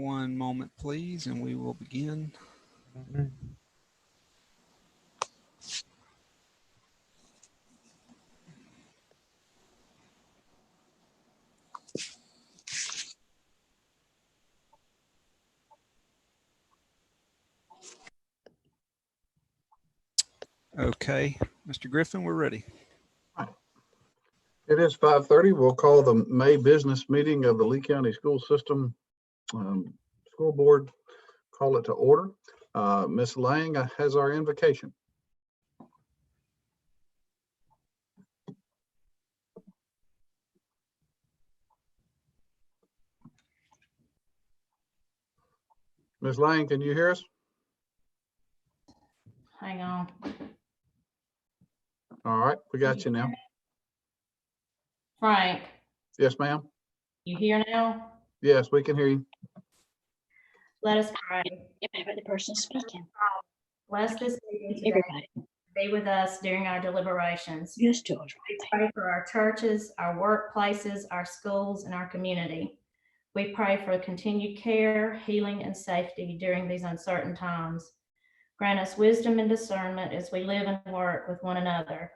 One moment, please, and we will begin. Okay, Mr. Griffin, we're ready. It is 5:30. We'll call the May business meeting of the Lee County School System School Board, call it to order. Ms. Lang has our invocation. Ms. Lang, can you hear us? Hang on. All right, we got you now. Frank, Yes, ma'am. you here now? Yes, we can hear you. Let us pray. The person speaking. Bless this meeting today. Everybody. Be with us during our deliberations. Yes, George. We pray for our churches, our workplaces, our schools, and our community. We pray for continued care, healing, and safety during these uncertain times. Grant us wisdom and discernment as we live and work with one another.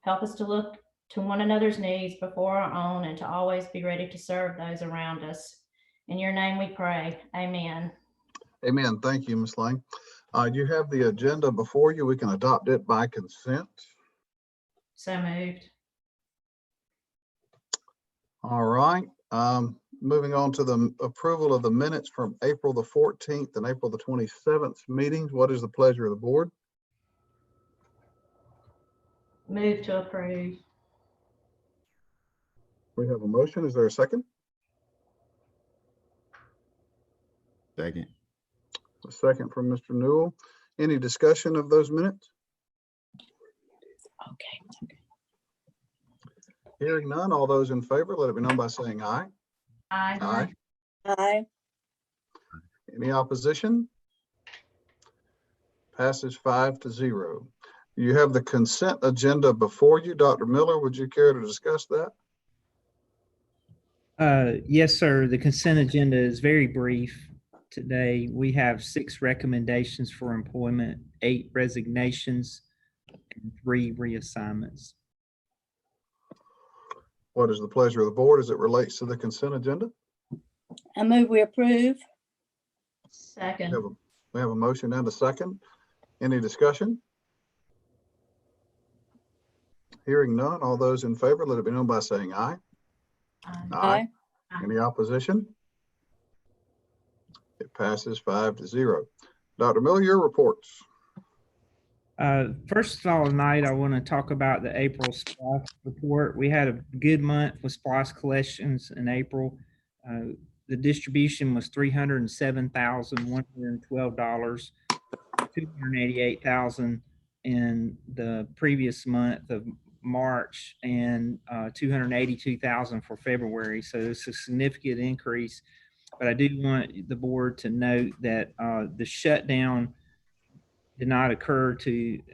Help us to look to one another's needs before our own and to always be ready to serve those around us. In your name we pray. Amen. Amen. Thank you, Ms. Lang. You have the agenda before you. We can adopt it by consent. So moved. All right. Moving on to the approval of the minutes from April the 14th and April the 27th meetings. What is the pleasure of the board? Move to approve. We have a motion. Is there a second? Second. A second from Mr. Newell. Any discussion of those minutes? Okay. Hearing none, all those in favor, let it be known by saying aye. Aye. Aye. Any opposition? Passes 5-0. You have the consent agenda before you. Dr. Miller, would you care to discuss that? Yes, sir. The consent agenda is very brief. Today, we have 6 recommendations for employment, 8 resignations, and 3 reassignments. What is the pleasure of the board as it relates to the consent agenda? I move we approve. Second. We have a motion and a second. Any discussion? Hearing none, all those in favor, let it be known by saying aye. Aye. Any opposition? It passes 5-0. Dr. Miller, your reports. First of all, tonight, I want to talk about the April SPLOST report. We had a good month with SPLOST collections in April. The distribution was $307,112, $288,000 in the previous month of March, and $282,000 for February. So it's a significant increase. But I do want the board to note that the shutdown did not occur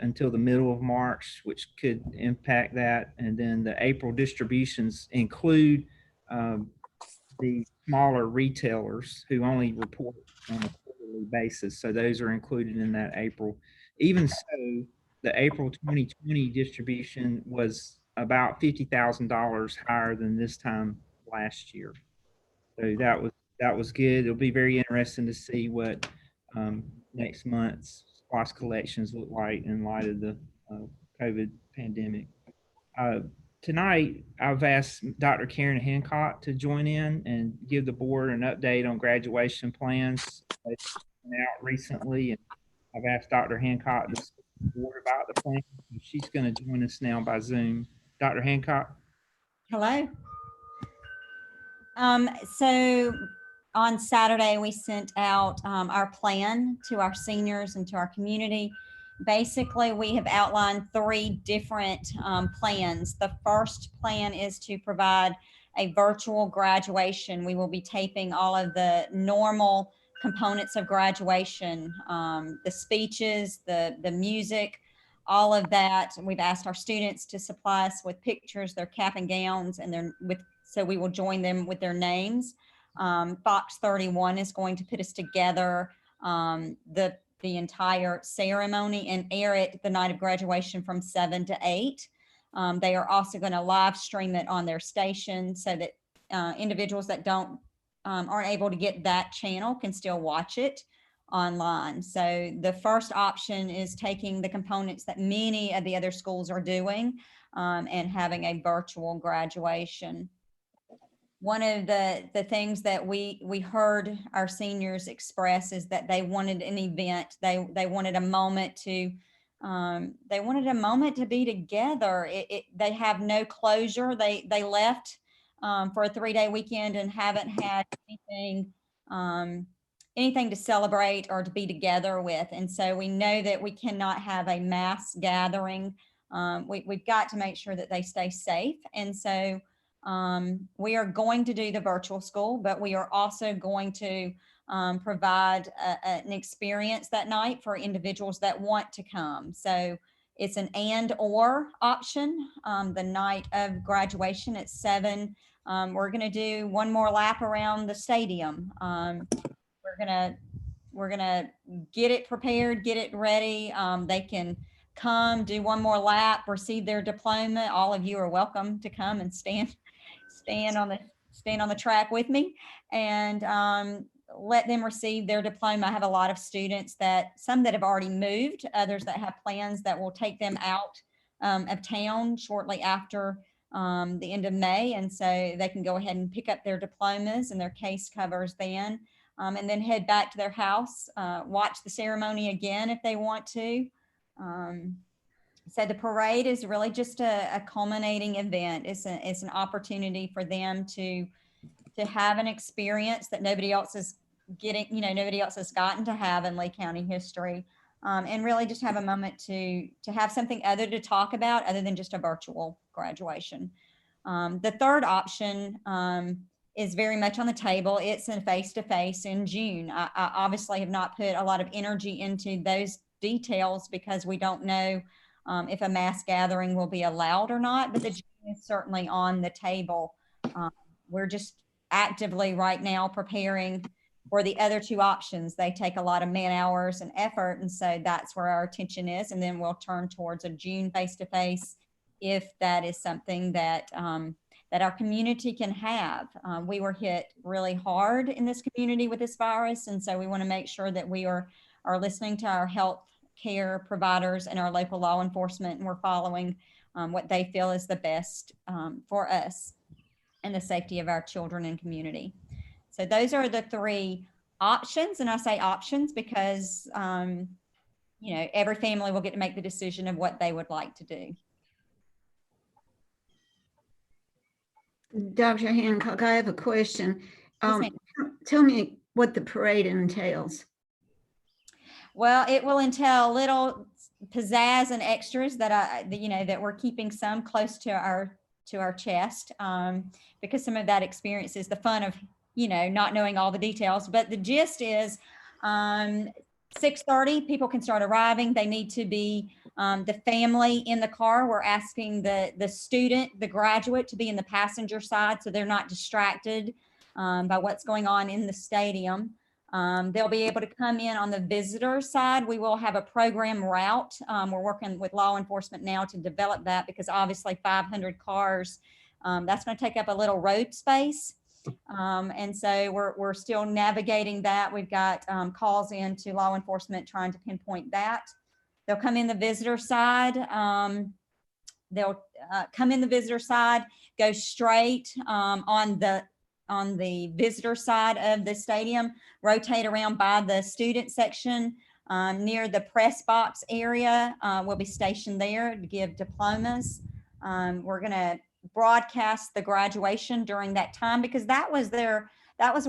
until the middle of March, which could impact that. And then the April distributions include the smaller retailers who only report on a quarterly basis. So those are included in that April. Even so, the April 2020 distribution was about $50,000 higher than this time last year. So that was good. It'll be very interesting to see what next month's SPLOST collections look like in light of the COVID pandemic. Tonight, I've asked Dr. Karen Hancock to join in and give the board an update on graduation plans that went out recently. And I've asked Dr. Hancock to speak to the board about the plan. She's going to join us now by Zoom. Dr. Hancock. Hello. So on Saturday, we sent out our plan to our seniors and to our community. Basically, we have outlined 3 different plans. The first plan is to provide a virtual graduation. We will be taping all of the normal components of graduation, the speeches, the music, all of that. We've asked our students to supply us with pictures, their cap and gowns, and so we will join them with their names. Fox 31 is going to put us together the entire ceremony and air it the night of graduation from 7 to 8. They are also going to live stream it on their station so that individuals that aren't able to get that channel can still watch it online. So the first option is taking the components that many of the other schools are doing and having a virtual graduation. One of the things that we heard our seniors express is that they wanted an event. They wanted a moment to be together. They have no closure. They left for a 3-day weekend and haven't had anything to celebrate or to be together with. And so we know that we cannot have a mass gathering. We've got to make sure that they stay safe. And so we are going to do the virtual school, but we are also going to provide an experience that night for individuals that want to come. So it's an and/or option. The night of graduation at 7, we're going to do one more lap around the stadium. We're gonna get it prepared, get it ready. They can come, do one more lap, receive their diploma. All of you are welcome to come and stand on the track with me and let them receive their diploma. I have a lot of students some that have already moved, others that have plans that will take them out of town shortly after the end of May. And so they can go ahead and pick up their diplomas and their case covers then, and then head back to their house, watch the ceremony again if they want to. So the parade is really just a culminating event. It's an opportunity for them to have an experience that nobody else is getting, nobody else has gotten to have in Lee County history, and really just have a moment to have something other to talk about other than just a virtual graduation. The third option is very much on the table. It's a face-to-face in June. I obviously have not put a lot of energy into those details because we don't know if a mass gathering will be allowed or not, but the June is certainly on the table. We're just actively right now preparing for the other two options. They take a lot of man hours and effort, and so that's where our attention is. And then we'll turn towards a June face-to-face if that is something that that our community can have. We were hit really hard in this community with this virus, and so we want to make sure that we are listening to our health care providers and our local law enforcement, and we're following what they feel is the best for us and the safety of our children and community. So those are the three options, and I say options because every family will get to make the decision of what they would like to do. Dr. Hancock, I have a question. Yes, ma'am. Tell me what the parade entails. Well, it will entail little pizzazz and extras that that we're keeping some close to our chest, because some of that experience is the fun of not knowing all the details. But the gist is 6:30 people can start arriving. They need to be the family in the car. We're asking the student, the graduate, to be in the passenger side so they're not distracted by what's going on in the stadium. They'll be able to come in on the visitor side. We will have a program route. We're working with law enforcement now to develop that because obviously 500 cars, that's going to take up a little road space. And so we're still navigating that. We've got calls in to law enforcement trying to pinpoint that. They'll come in the visitor side. They'll come in the visitor side, go straight on the visitor side of the stadium, rotate around by the student section near the press box area. We'll be stationed there to give diplomas. We're going to broadcast the graduation during that time because that was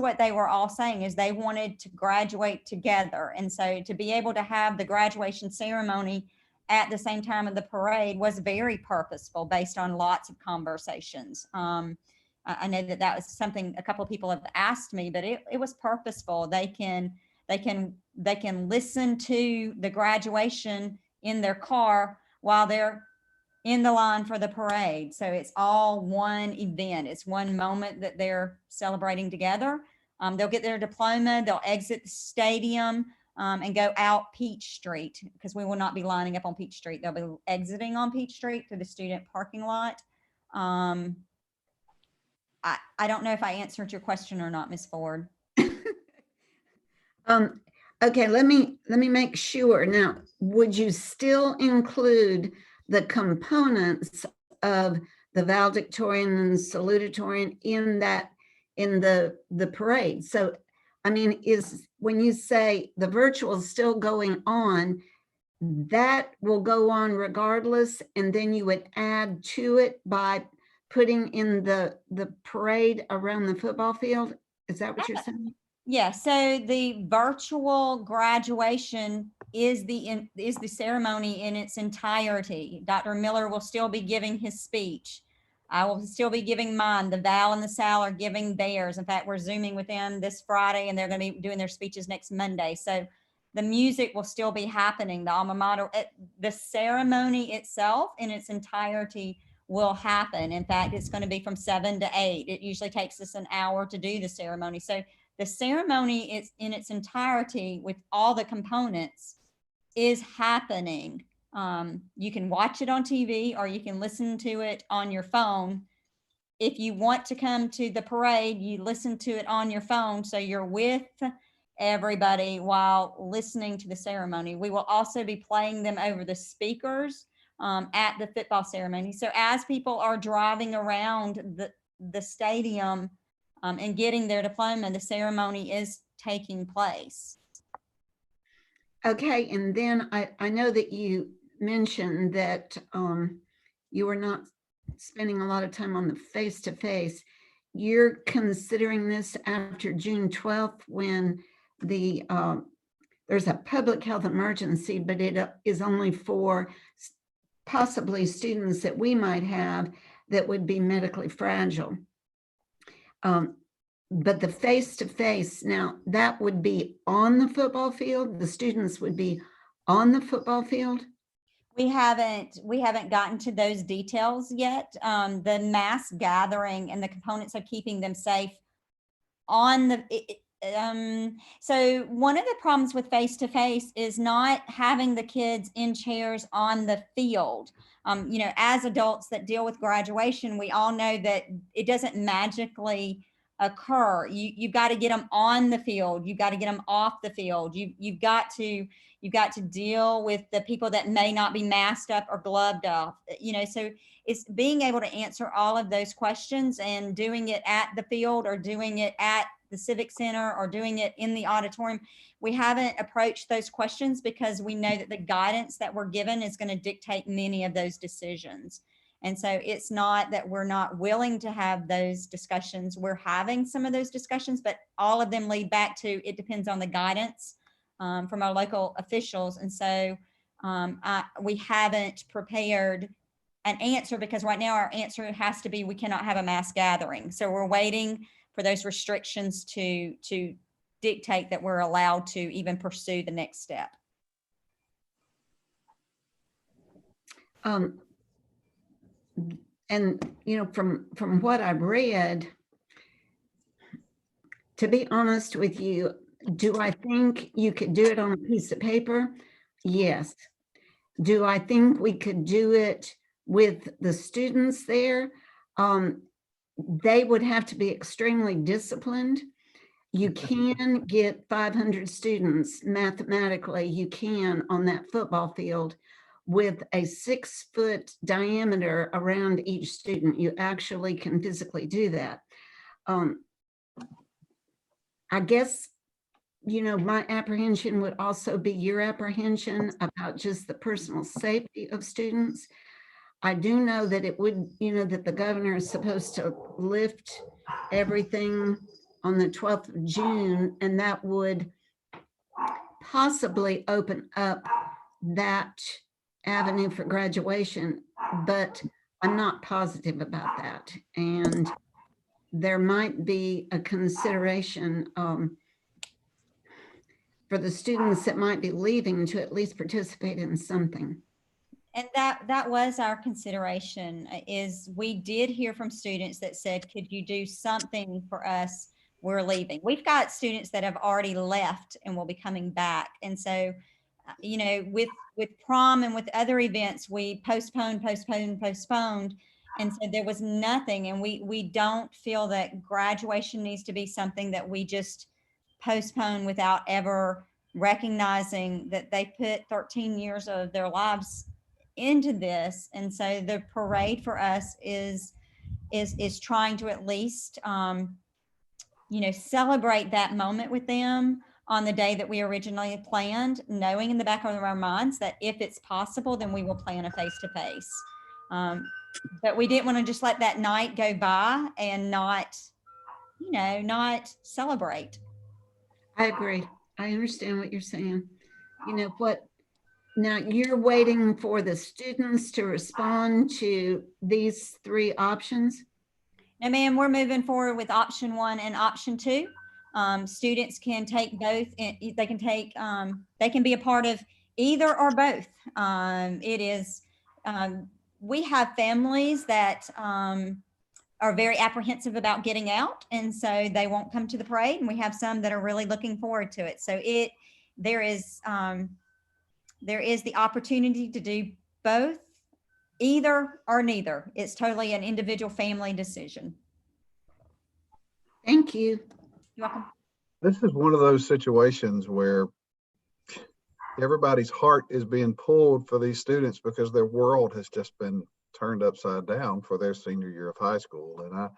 what they were all saying, is they wanted to graduate together. And so to be able to have the graduation ceremony at the same time of the parade was very purposeful based on lots of conversations. I know that was something a couple of people have asked me, but it was purposeful. They can listen to the graduation in their car while they're in the line for the parade. So it's all one event. It's one moment that they're celebrating together. They'll get their diploma, they'll exit the stadium and go out Peach Street, because we will not be lining up on Peach Street. They'll be exiting on Peach Street through the student parking lot. I don't know if I answered your question or not, Ms. Ford. Okay, let me make sure. Now, would you still include the components of the valedictorian and salutatorian in the parade? So, I mean, when you say the virtual is still going on, that will go on regardless, and then you would add to it by putting in the parade around the football field? Is that what you're saying? Yeah, so the virtual graduation is the ceremony in its entirety. Dr. Miller will still be giving his speech. I will still be giving mine. The Val and the Sal are giving theirs. In fact, we're Zooming with them this Friday, and they're going to be doing their speeches next Monday. So the music will still be happening. The alma mater, the ceremony itself in its entirety will happen. In fact, it's going to be from 7 to 8. It usually takes us an hour to do the ceremony. So the ceremony is in its entirety with all the components is happening. You can watch it on TV or you can listen to it on your phone. If you want to come to the parade, you listen to it on your phone, so you're with everybody while listening to the ceremony. We will also be playing them over the speakers at the football ceremony. So as people are driving around the stadium and getting their diploma, the ceremony is taking place. Okay, and then I know that you mentioned that you were not spending a lot of time on the face-to-face. You're considering this after June 12th when there's a public health emergency, but it is only for possibly students that we might have that would be medically fragile. But the face-to-face, now that would be on the football field. The students would be on the football field. We haven't gotten to those details yet. The mass gathering and the components of keeping them safe on the, so one of the problems with face-to-face is not having the kids in chairs on the field. You know, as adults that deal with graduation, we all know that it doesn't magically occur. You've got to get them on the field. You've got to get them off the field. You've got to deal with the people that may not be masked up or gloved up. You know, so it's being able to answer all of those questions and doing it at the field or doing it at the Civic Center or doing it in the auditorium. We haven't approached those questions because we know that the guidance that we're given is going to dictate many of those decisions. And so it's not that we're not willing to have those discussions. We're having some of those discussions, but all of them lead back to, it depends on the guidance from our local officials. And so we haven't prepared an answer because right now our answer has to be, we cannot have a mass gathering. So we're waiting for those restrictions to dictate that we're allowed to even pursue the next step. And, you know, from what I've read, to be honest with you, do I think you could do it on a piece of paper? Yes. Do I think we could do it with the students there? They would have to be extremely disciplined. You can get 500 students mathematically, you can on that football field with a 6-foot diameter around each student. You actually can physically do that. I guess, you know, my apprehension would also be your apprehension about just the personal safety of students. I do know that it would, you know, that the governor is supposed to lift everything on the 12th of June, and that would possibly open up that avenue for graduation, but I'm not positive about that. And there might be a consideration for the students that might be leaving to at least participate in something. And that was our consideration, is we did hear from students that said, could you do something for us we're leaving. We've got students that have already left and will be coming back. And so, with prom and with other events, we postponed. And so there was nothing. And we don't feel that graduation needs to be something that we just postpone without ever recognizing that they put 13 years of their lives into this. And so the parade for us is trying to at least, celebrate that moment with them on the day that we originally planned, knowing in the back of our minds that if it's possible, then we will plan a face-to-face. But we didn't want to just let that night go by and not celebrate. I agree. I understand what you're saying. Now you're waiting for the students to respond to these three options? No, ma'am, we're moving forward with option 1 and option 2. Students can take both. They can be a part of either or both. We have families that are very apprehensive about getting out, and so they won't come to the parade. And we have some that are really looking forward to it. So there is the opportunity to do both, either or neither. It's totally an individual family decision. Thank you. You're welcome. This is one of those situations where everybody's heart is being pulled for these students because their world has just been turned upside down for their senior year of high school. And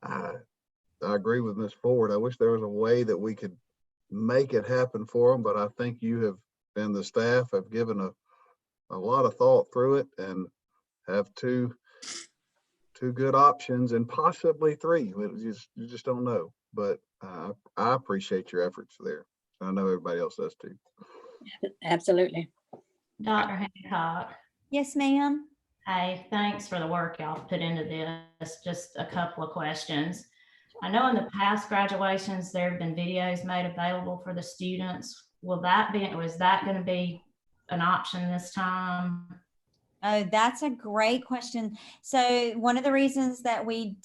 I agree with Ms. Ford. I wish there was a way that we could make it happen for them, but I think you have, and the staff have given a lot of thought through it and have two good options and possibly 3. You just don't know. But I appreciate your efforts there. I know everybody else does too. Absolutely. Dr. Hancock, Yes, ma'am. hey, thanks for the work y'all put into this. Just a couple of questions. I know in the past graduations, there have been videos made available for the students. Was that going to be an option this time? Oh, that's a great question. So one of the reasons that we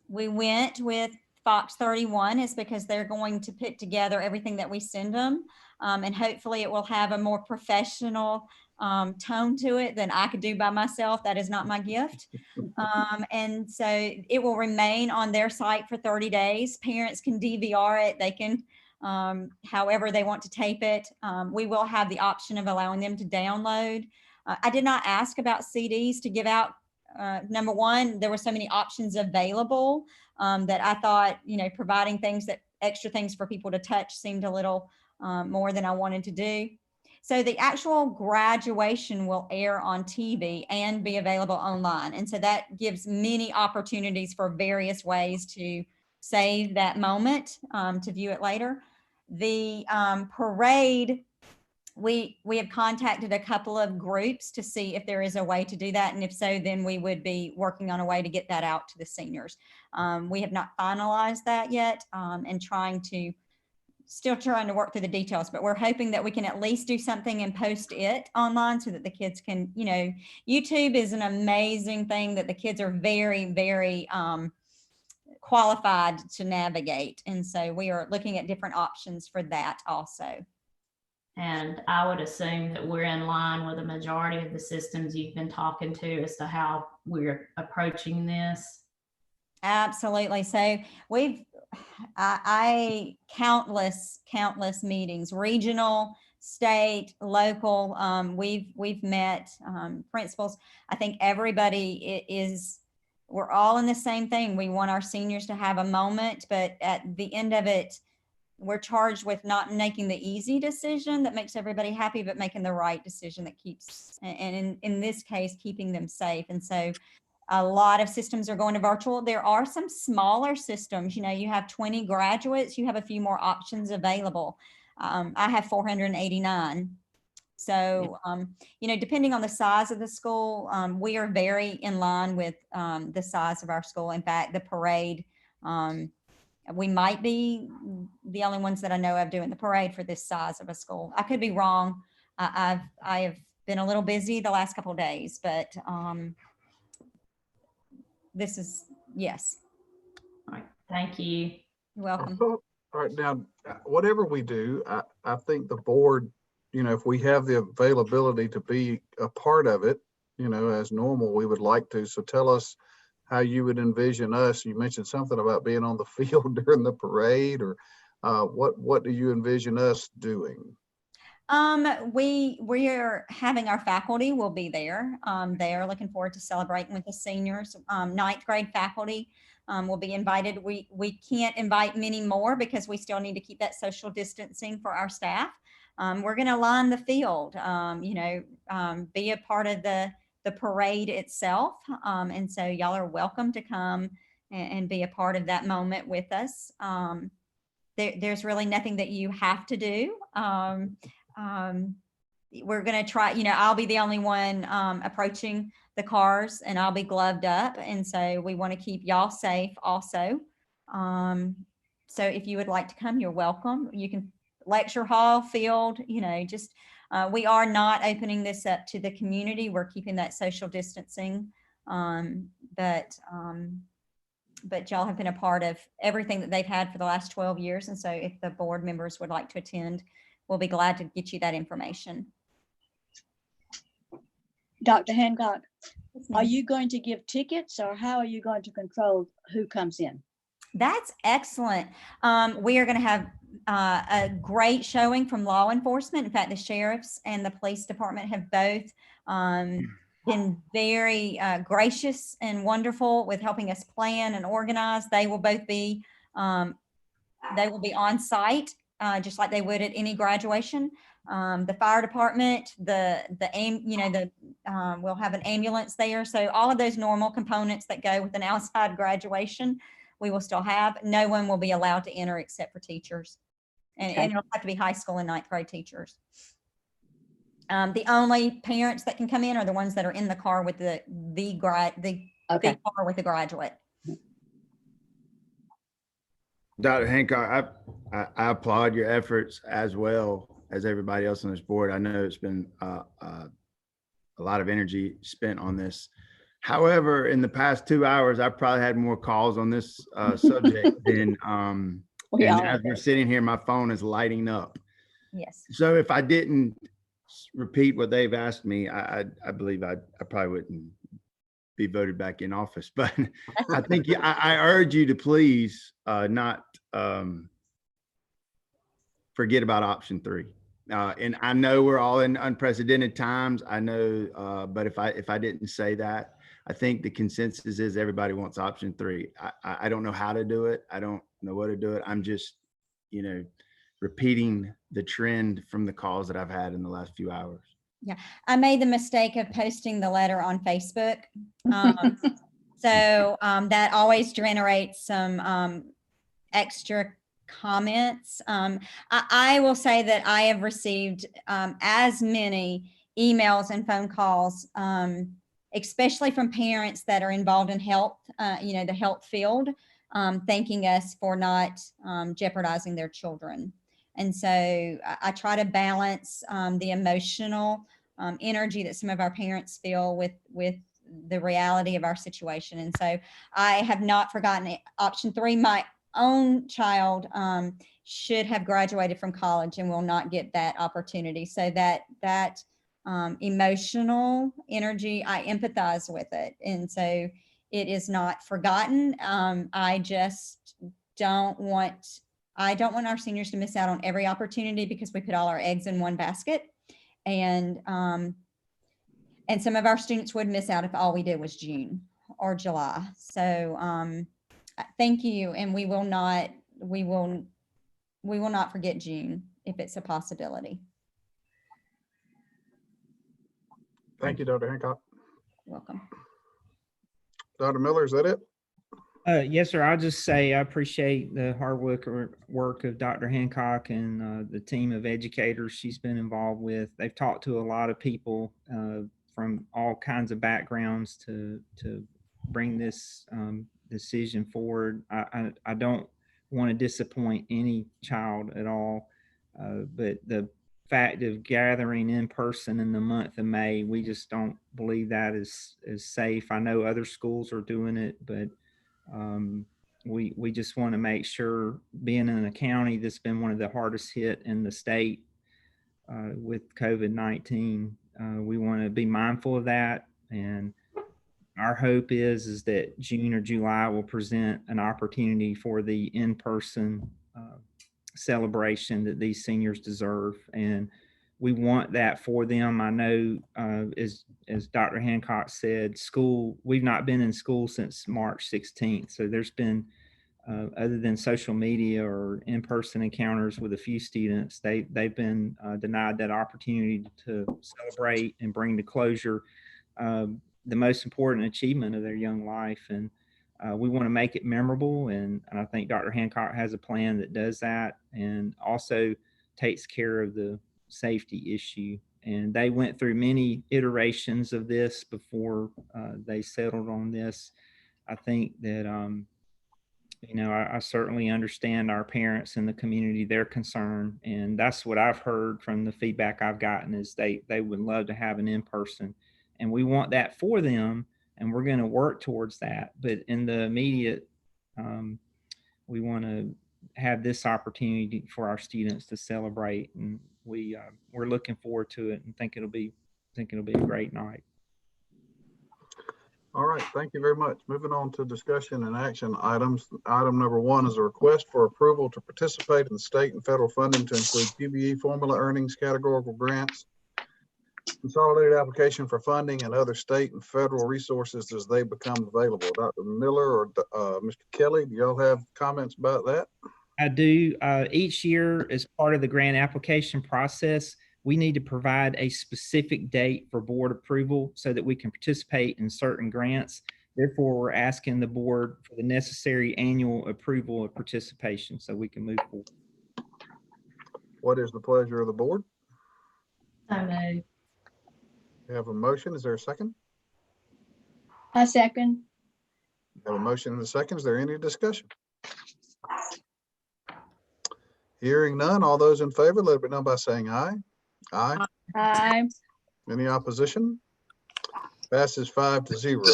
went with Fox 31 is because they're going to put together everything that we send them. And hopefully it will have a more professional tone to it than I could do by myself. That is not my gift. And so it will remain on their site for 30 days. Parents can DVR it. They can, however they want to tape it. We will have the option of allowing them to download. I did not ask about CDs to give out. Number one, there were so many options available that I thought, providing extra things for people to touch seemed a little more than I wanted to do. So the actual graduation will air on TV and be available online. And so that gives many opportunities for various ways to save that moment to view it later. The parade, we have contacted a couple of groups to see if there is a way to do that. And if so, then we would be working on a way to get that out to the seniors. We have not finalized that yet and still trying to work through the details, but we're hoping that we can at least do something and post it online so that the kids can, YouTube is an amazing thing that the kids are very, very qualified to navigate. And so we are looking at different options for that also. And I would assume that we're in line with the majority of the systems you've been talking to as to how we're approaching this. Absolutely. So I countless meetings, regional, state, local. We've met principals. I think everybody we're all in the same thing. We want our seniors to have a moment, but at the end of it, we're charged with not making the easy decision that makes everybody happy, but making the right decision that keeps, and in this case, keeping them safe. And so a lot of systems are going to virtual. There are some smaller systems, you have 20 graduates, you have a few more options available. I have 489. So, depending on the size of the school, we are very in line with the size of our school. In fact, the parade, we might be the only ones that I know of doing the parade for this size of a school. I could be wrong. I have been a little busy the last couple of days, but this is, yes. All right. Thank you. You're welcome. All right, now, whatever we do, I think the board, if we have the availability to be a part of it, as normal, we would like to. So tell us how you would envision us. You mentioned something about being on the field during the parade, or what do you envision us doing? We are having our faculty will be there. They are looking forward to celebrating with the seniors. Ninth grade faculty will be invited. We can't invite many more because we still need to keep that social distancing for our staff. We're going to line the field, be a part of the parade itself. And so y'all are welcome to come and be a part of that moment with us. There's really nothing that you have to do. We're going to try, I'll be the only one approaching the cars, and I'll be gloved up. And so we want to keep y'all safe also. So if you would like to come, you're welcome. You can lecture hall, field, we are not opening this up to the community. We're keeping that social distancing. But y'all have been a part of everything that they've had for the last 12 years. And so if the board members would like to attend, we'll be glad to get you that information. Dr. Hancock, are you going to give tickets, or how are you going to control who comes in? That's excellent. We are going to have a great showing from law enforcement. In fact, the sheriffs and the police department have both been very gracious and wonderful with helping us plan and organize. They will both be on site, just like they would at any graduation. The fire department, we'll have an ambulance there. So all of those normal components that go with an outside graduation, we will still have. No one will be allowed to enter except for teachers. And it'll have to be high school and ninth grade teachers. The only parents that can come in are the ones that are in the car with the car with the graduate. Dr. Hancock, I applaud your efforts as well as everybody else on this board. I know it's been a lot of energy spent on this. However, in the past 2 hours, I've probably had more calls on this subject than, and as we're sitting here, my phone is lighting up. Yes. So if I didn't repeat what they've asked me, I believe I probably wouldn't be voted back in office. But I think I urge you to please not forget about option 3. And I know we're all in unprecedented times. I know, but if I didn't say that, I think the consensus is everybody wants option 3. I don't know how to do it. I don't know what to do it. I'm just, repeating the trend from the calls that I've had in the last few hours. Yeah, I made the mistake of posting the letter on Facebook. So that always generates some extra comments. I will say that I have received as many emails and phone calls, especially from parents that are involved in health, the health field, thanking us for not jeopardizing their children. And so I try to balance the emotional energy that some of our parents feel with the reality of our situation. And so I have not forgotten option 3. My own child should have graduated from college and will not get that opportunity. So that emotional energy, I empathize with it. And so it is not forgotten. I just don't want our seniors to miss out on every opportunity because we put all our eggs in one basket. And some of our students would miss out if all we did was June or July. So thank you. And we will not forget June if it's a possibility. Thank you, Dr. Hancock. You're welcome. Dr. Miller, is that it? Yes, sir. I'll just say I appreciate the hard work of Dr. Hancock and the team of educators she's been involved with. They've talked to a lot of people from all kinds of backgrounds to bring this decision forward. I don't want to disappoint any child at all, but the fact of gathering in person in the month of May, we just don't believe that is safe. I know other schools are doing it, but we just want to make sure, being in a county that's been one of the hardest hit in the state with COVID-19, we want to be mindful of that. And our hope is that June or July will present an opportunity for the in-person celebration that these seniors deserve. And we want that for them. I know, as Dr. Hancock said, we've not been in school since March 16th. So there's been, other than social media or in-person encounters with a few students, they've been denied that opportunity to celebrate and bring to closure the most important achievement of their young life. And we want to make it memorable. And I think Dr. Hancock has a plan that does that and also takes care of the safety issue. And they went through many iterations of this before they settled on this. I think that, I certainly understand our parents and the community, their concern. And that's what I've heard from the feedback I've gotten, is they would love to have an in-person. And we want that for them, and we're going to work towards that. But in the immediate, we want to have this opportunity for our students to celebrate, and we're looking forward to it, and think it'll be a great night. All right, thank you very much. Moving on to discussion and action items. Item number 1 is a request for approval to participate in state and federal funding to include QBE formula earnings, categorical grants, consolidated application for funding, and other state and federal resources as they become available. Dr. Miller or Mr. Kelly, do y'all have comments about that? I do. Each year, as part of the grant application process, we need to provide a specific date for board approval so that we can participate in certain grants. Therefore, we're asking the board for the necessary annual approval of participation so we can move forward. What is the pleasure of the board? So moved. We have a motion. Is there a second? I second. We have a motion and a second. Is there any discussion? Hearing none, all those in favor, let it be known by saying aye. Aye. Aye. Any opposition? Passes 5-0.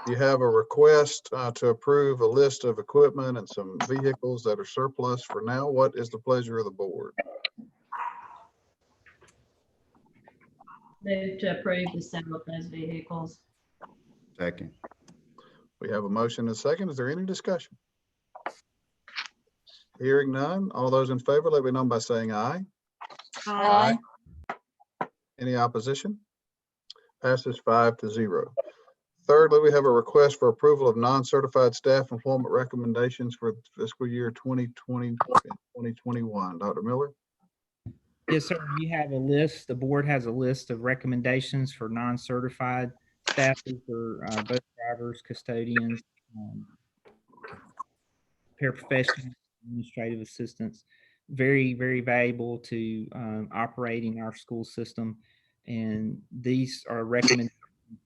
You have a request to approve a list of equipment and some vehicles that are surplus for now. What is the pleasure of the board? Move to approve the sale of those vehicles. Second. We have a motion and a second. Is there any discussion? Hearing none, all those in favor, let it be known by saying aye. Aye. Any opposition? Passes 5-0. Thirdly, we have a request for approval of non-certified staff employment recommendations for fiscal year 2020 and 2021. Dr. Miller? Yes, sir. You have a list. The board has a list of recommendations for non-certified staff for both drivers, custodians, paraprofessionals, administrative assistants. Very, very valuable to operating our school system. And these are recommendations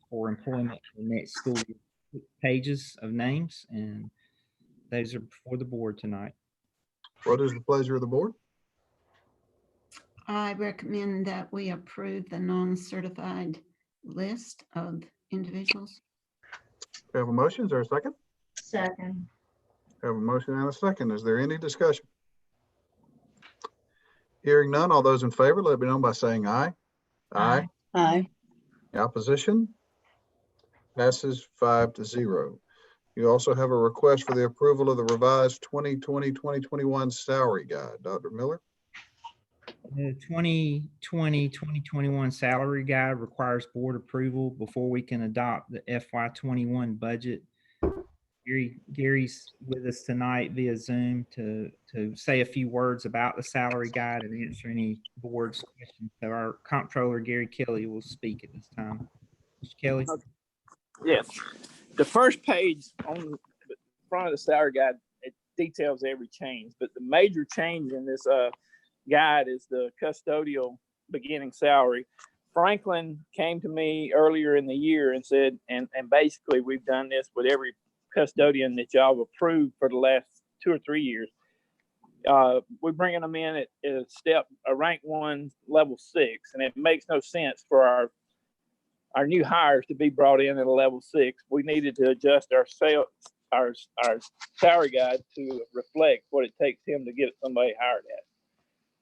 for employment for the next school year. Pages of names, and those are before the board tonight. What is the pleasure of the board? I recommend that we approve the non-certified list of individuals. We have a motion. Is there a second? Second. We have a motion and a second. Is there any discussion? Hearing none, all those in favor, let it be known by saying aye. Aye. Aye. Any opposition? Passes 5-0. You also have a request for the approval of the revised 2020-2021 salary guide. Dr. Miller? The 2020-2021 salary guide requires board approval before we can adopt the FY21 budget. Gary's with us tonight via Zoom to say a few words about the salary guide and answer any board's questions. So our comptroller, Gary Kelly, will speak at this time. Mr. Kelly? Yes. The first page on the front of the salary guide, it details every change, but the major change in this guide is the custodial beginning salary. Franklin came to me earlier in the year and said, and basically we've done this with every custodian that y'all have approved for the last 2 or 3 years. We're bringing them in at a rank 1, level 6, and it makes no sense for our new hires to be brought in at a level 6. We needed to adjust our our salary guide to reflect what it takes him to get somebody hired at.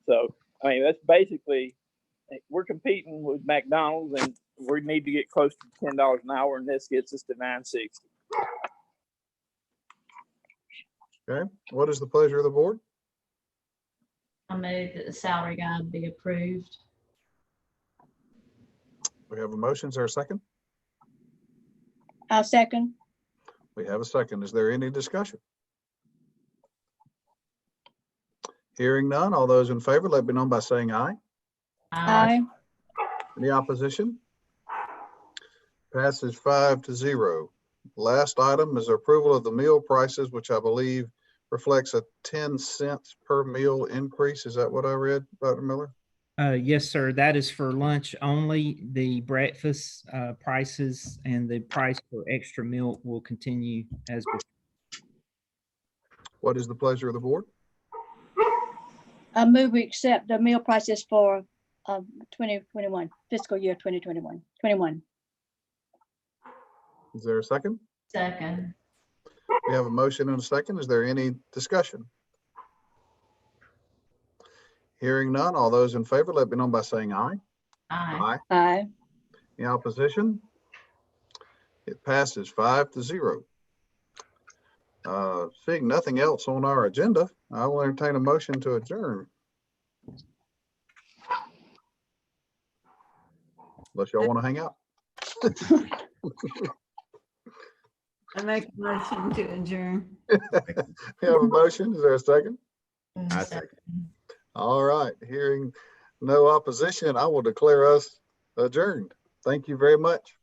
So, I mean, that's basically, we're competing with McDonald's and we need to get close to $10 an hour, and this gets us to $9.60. Okay, what is the pleasure of the board? I move that the salary guide be approved. We have a motion. Is there a second? I'll second. We have a second. Is there any discussion? Hearing none, all those in favor, let me know by saying aye. Aye. Any opposition? Passes 5-0. Last item is approval of the meal prices, which I believe reflects a 10 cents per meal increase. Is that what I read, Dr. Miller? Yes, sir. That is for lunch only. The breakfast prices and the price for extra milk will continue as before. What is the pleasure of the board? I move we accept the meal prices for 2021, fiscal year 2021. Is there a second? Second. We have a motion and a second. Is there any discussion? Hearing none, all those in favor, let me know by saying aye. Aye. Aye. Any opposition? It passes 5-0. Seeing nothing else on our agenda, I will entertain a motion to adjourn. Unless y'all want to hang out. I make a motion to adjourn. We have a motion. Is there a second? I second. All right. Hearing no opposition, I will declare us adjourned. Thank you very much.